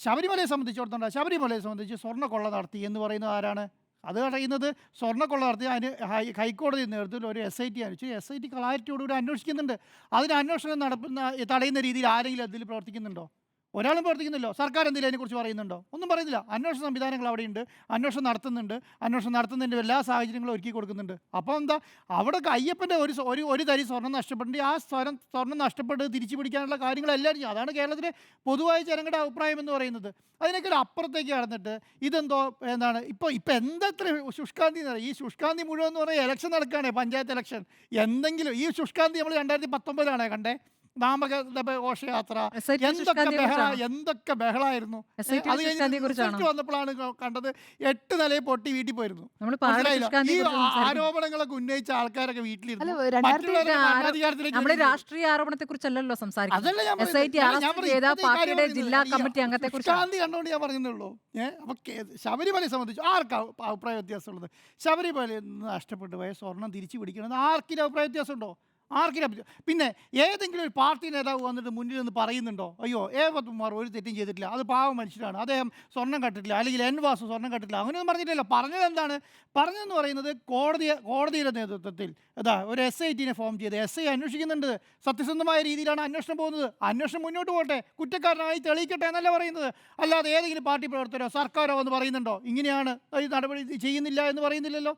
ശബരിമലയെ സംബന്ധിച്ചിടത്തോളം ശബരിമലയെ സംബന്ധിച്ച് സ്വർണ്ണക്കൊള്ള നടത്തി എന്ന് പറയുന്നത് ആരാണ്? അത് പറയുന്നത് സ്വർണ്ണക്കൊള്ള നടത്തി അതിന് ഹൈക്കോടതി നേതൃത്വത്തിൽ ഒരു SIT അയച്ചു. SIT ക്ലാരിറ്റിയോടുകൂടി അന്വേഷിക്കുന്നുണ്ട്. അതിന് അന്വേഷണം തടയുന്ന രീതിയിൽ ആരെങ്കിലും അതിൽ പ്രവർത്തിക്കുന്നുണ്ടോ? ഒരാളും പ്രവർത്തിക്കുന്നില്ലോ. സർക്കാർ എന്തെങ്കിലും അതിനെക്കുറിച്ച് പറയുന്നുണ്ടോ? ഒന്നും പറയുന്നില്ല. അന്വേഷണ സംവിധാനങ്ങൾ അവിടെയുണ്ട്. അന്വേഷണം നടത്തുന്നുണ്ട്. അന്വേഷണം നടത്തുന്നതിൻ്റെ എല്ലാ സാഹചര്യങ്ങളും ഒരുക്കി കൊടുക്കുന്നുണ്ട്. അപ്പോൾ എന്താ, അവിടെ അയ്യപ്പൻ്റെ ഒരു തരി സ്വർണ്ണം നഷ്ടപ്പെടേണ്ടി ആ സ്വർണ്ണം നഷ്ടപ്പെട്ട് തിരിച്ചു പിടിക്കാനുള്ള കാര്യങ്ങളെല്ലാം ചെയ്യും. അതാണ് കേരളത്തിലെ പൊതുവായ ജനങ്ങളുടെ അഭിപ്രായം എന്ന് പറയുന്നത്. അതിനേക്കാൾ അപ്പുറത്തേക്ക് കടന്നിട്ട് ഇതെന്തോ എന്താണ് ഇപ്പോൾ എന്തത്ര ശുഷ്കാന്തി എന്ന് പറയും. ഈ ശുഷ്കാന്തി മുഴുവൻ എന്ന് പറഞ്ഞാൽ ഇലക്ഷൻ നടക്കുകയാണേ, പഞ്ചായത്ത് ഇലക്ഷൻ. എന്തെങ്കിലും ഈ ശുഷ്കാന്തി നമ്മൾ 2019 കണ്ടേ, ഘോഷയാത്ര, എന്തൊക്കെ ബഹളായിരുന്നു. അത് കഴിഞ്ഞ് റിസൾട്ട് വന്നപ്പോഴാണ് കണ്ടത് 8 നിലയിൽ പൊട്ടി വീട്ടിൽ പോയിരുന്നു. ഈ ആരോപണങ്ങളൊക്കെ ഉന്നയിച്ച ആൾക്കാരൊക്കെ വീട്ടിലിരുന്നു. രാഷ്ട്രീയ ആരോപണത്തെ കുറിച്ചല്ലോ അതല്ല ഞാൻ ശുഷ്കാന്തി കണ്ടോണ്ട് ഞാൻ പറഞ്ഞുള്ളൂ. അപ്പൊ ശബരിമലയെ സംബന്ധിച്ച് ആർക്കാ അഭിപ്രായ വ്യത്യാസമുള്ളത്? ശബരിമലയിൽ നിന്ന് നഷ്ടപ്പെട്ടു പോയ സ്വർണം തിരിച്ചു പിടിക്കണമെന്ന് ആർക്കും അഭിപ്രായ വ്യത്യാസമുണ്ടോ? ആർക്കും. പിന്നെ ഏതെങ്കിലും ഒരു പാർട്ടി നേതാവ് വന്നിട്ട് മുന്നിൽ നിന്ന് പറയുന്നുണ്ടോ, അയ്യോ പത്മകുമാർ ഒരു തെറ്റും ചെയ്തിട്ടില്ല, അത് പാവ മനുഷ്യരാണ്, അദ്ദേഹം സ്വർണ്ണം കട്ടിട്ടില്ല, അല്ലെങ്കിൽ വാസു സ്വർണ്ണം കട്ടിട്ടില്ല, അങ്ങനെയൊന്നും പറഞ്ഞിട്ടില്ല. പറഞ്ഞത് എന്താണ്? പറഞ്ഞതെന്ന് പറയുന്നത് കോടതിയുടെ നേതൃത്വത്തിൽ ഒരു SIT ഫോം ചെയ്ത് SI അന്വേഷിക്കുന്നുണ്ട്. സത്യസന്ധമായ രീതിയിലാണ് അന്വേഷണം പോകുന്നത്. അന്വേഷണം മുന്നോട്ട് പോകട്ടെ, കുറ്റക്കാരനായി തെളിയിക്കട്ടെ എന്നല്ല പറയുന്നത്. അല്ലാതെ ഏതെങ്കിലും പാർട്ടി പ്രവർത്തകരോ സർക്കാരോ എന്ന് പറയുന്നുണ്ടോ ഇങ്ങനെയാണ് ഈ നടപടി ചെയ്യുന്നില്ല എന്ന് പറയുന്നില്ലല്ലോ.